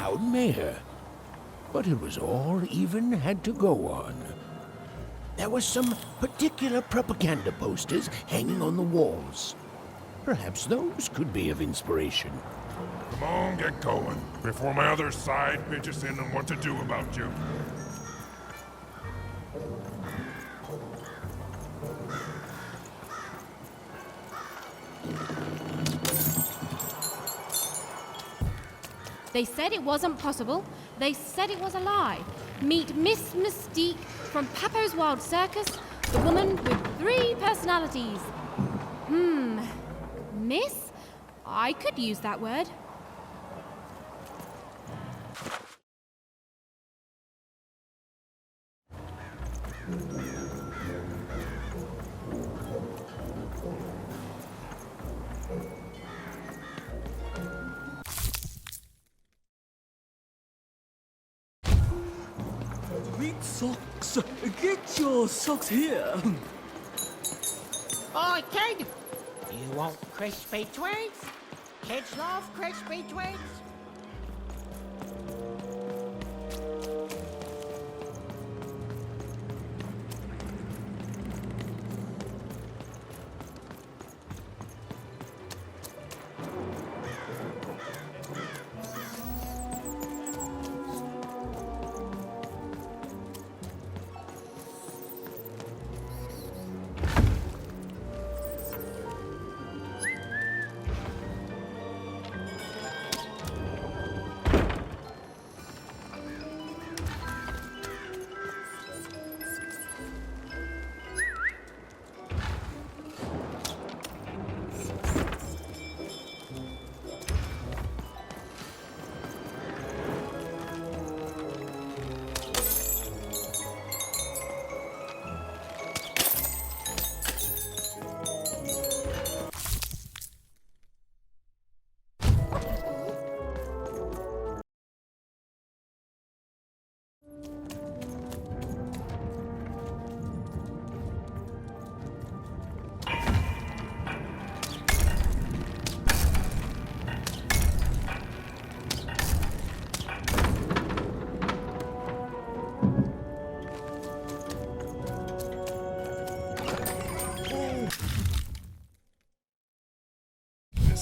proud mayor. But it was all even had to go on. There were some particular propaganda posters hanging on the walls. Perhaps those could be of inspiration. Come on, get going, before my other side pitches in on what to do about you. They said it wasn't possible. They said it was a lie. Meet Miss Mystique from Papo's Wild Circus, the woman with 3 personalities. Miss? I could use that word. Sweet socks! Get your socks here! Oi, kid! You want crispy twigs? Kids love crispy twigs.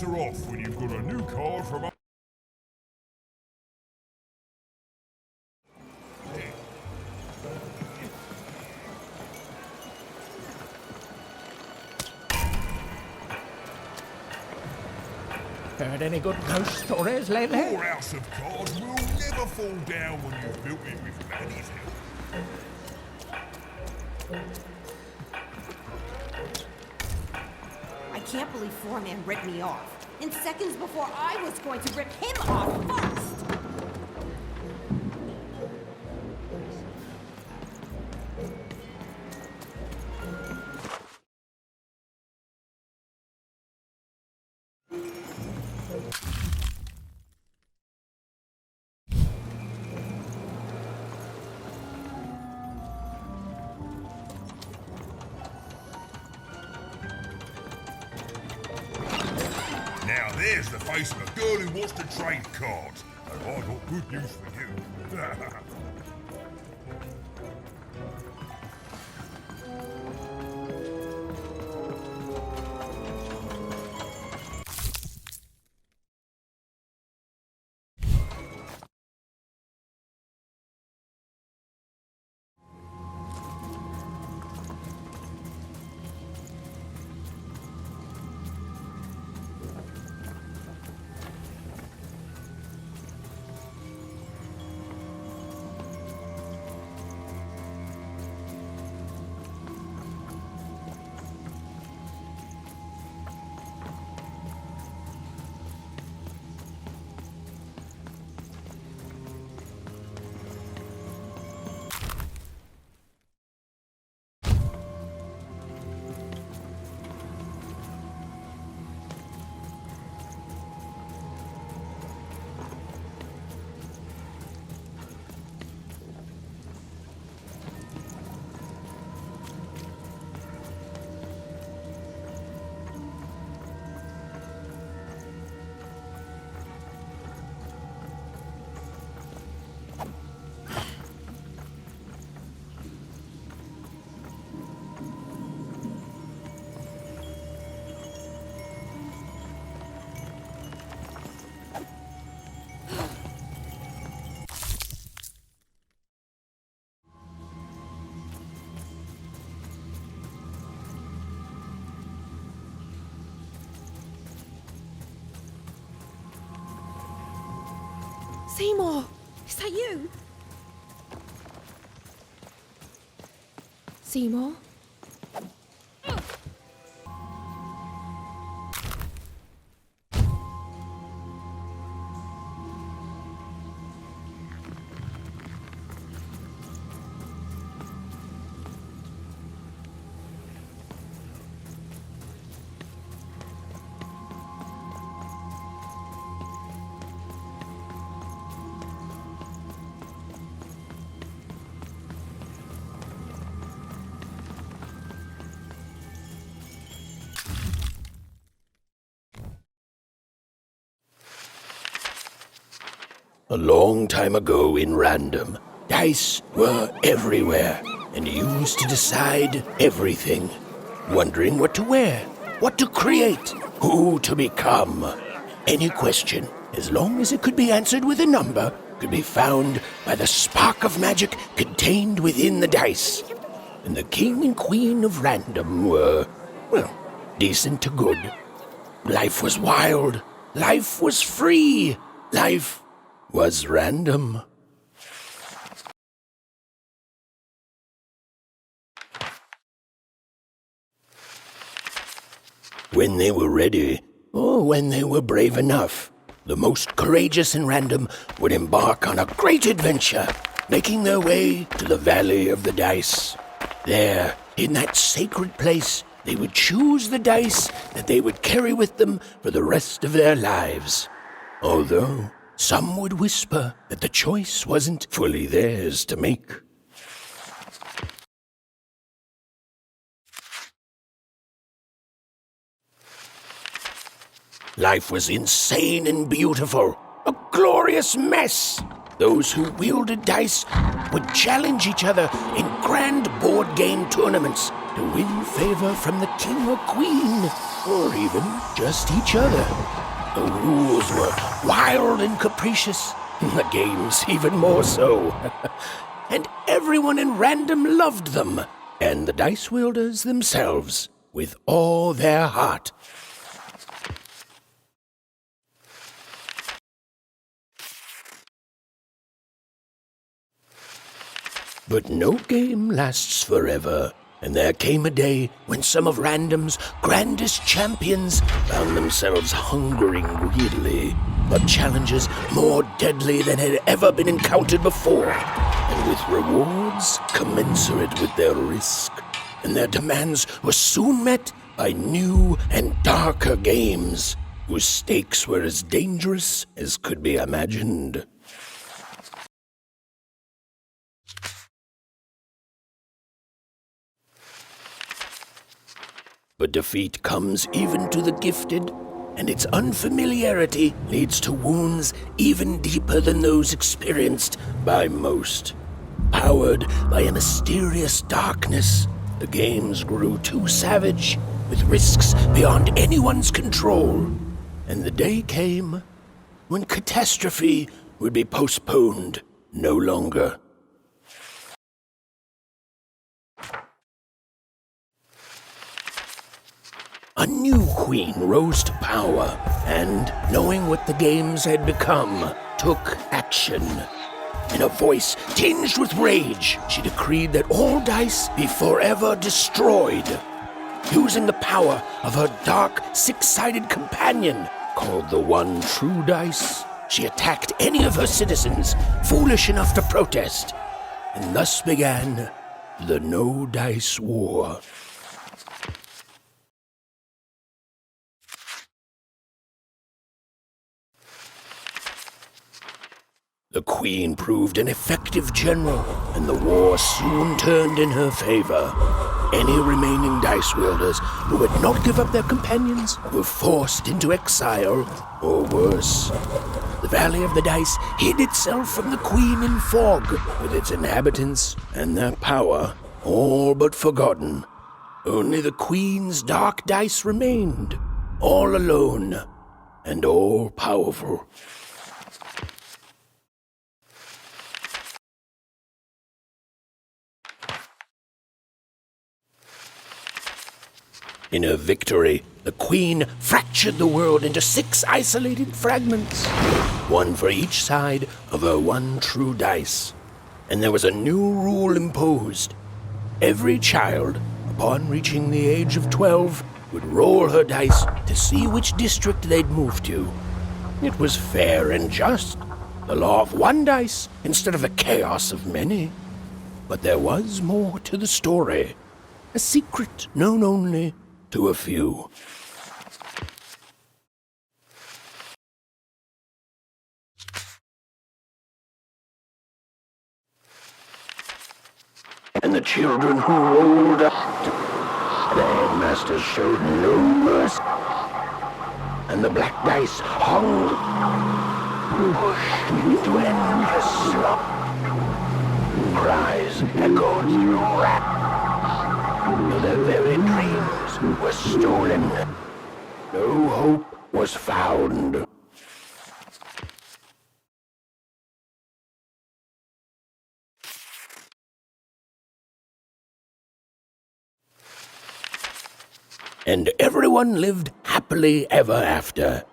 Are off when you've got a new card from a... Heard any good ghost stories lately? Your house of cards will never fall down when you've built it with Manny's help. I can't believe Foreman ripped me off. In seconds before I was going to rip him off first! Now there's the face of a girl who wants to trade cards. And I got good news for you. Seymour, is that you? Seymour? A long time ago in Random, dice were everywhere and used to decide everything. Wondering what to wear, what to create, who to become. Any question, as long as it could be answered with a number, could be found by the spark of magic contained within the dice. And the king and queen of Random were, well, decent to good. Life was wild. Life was free. Life was random. When they were ready, or when they were brave enough, the most courageous in Random would embark on a great adventure, making their way to the Valley of the Dice. There, in that sacred place, they would choose the dice that they would carry with them for the rest of their lives. Although some would whisper that the choice wasn't fully theirs to make. Life was insane and beautiful, a glorious mess. Those who wielded dice would challenge each other in grand board game tournaments to win favor from the king or queen, or even just each other. The rules were wild and capricious, the games even more so. And everyone in Random loved them, and the dice wielders themselves, with all their heart. But no game lasts forever, and there came a day when some of Random's grandest champions found themselves hungering greedily for challenges more deadly than had ever been encountered before, and with rewards commensurate with their risk. And their demands were soon met by new and darker games, whose stakes were as dangerous as could be imagined. But defeat comes even to the gifted, and its unfamiliarity leads to wounds even deeper than those experienced by most. Powered by a mysterious darkness, the games grew too savage, with risks beyond anyone's control. And the day came when catastrophe would be postponed no longer. A new queen rose to power, and, knowing what the games had become, took action. In a voice tinged with rage, she decreed that all dice be forever destroyed. Using the power of her dark, six-sided companion, called the One True Dice, she attacked any of her citizens foolish enough to protest. And thus began the No Dice War. The queen proved an effective general, and the war soon turned in her favor. Any remaining dice wielders who would not give up their companions were forced into exile, or worse. The Valley of the Dice hid itself from the queen in fog, with its inhabitants and their power all but forgotten. Only the queen's dark dice remained, all alone and all powerful. In her victory, the Queen fractured the world into 6 isolated fragments, one for each side of her one true dice. And there was a new rule imposed. Every child, upon reaching the age of 12, would roll her dice to see which district they'd move to. It was fair and just, the law of one dice instead of the chaos of many. But there was more to the story, a secret known only to a few. And the children who rolled up, the headmaster showed no mercy, and the black dice hung, pushed into endless slump. Cries echoed through rap, till their very dreams were stolen. No hope was found. And everyone lived happily ever after.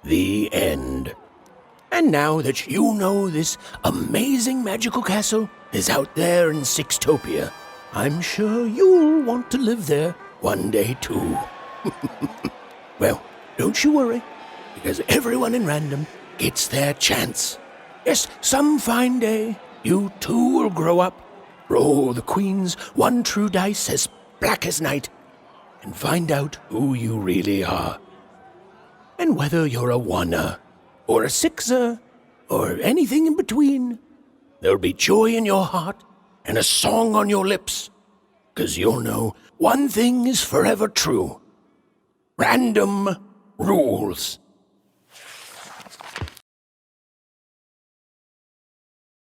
The end. And now that you know this amazing magical castle is out there in Sixtopia, I'm sure you'll want to live there one day too. Well, don't you worry, because everyone in Random gets their chance. Yes, some fine day, you too will grow up, roll the Queen's one true dice as black as night, and find out who you really are. And whether you're a oneer, or a sixer, or anything in between, there'll be joy in your heart and a song on your lips, 'cause you'll know one thing is forever true. Random rules.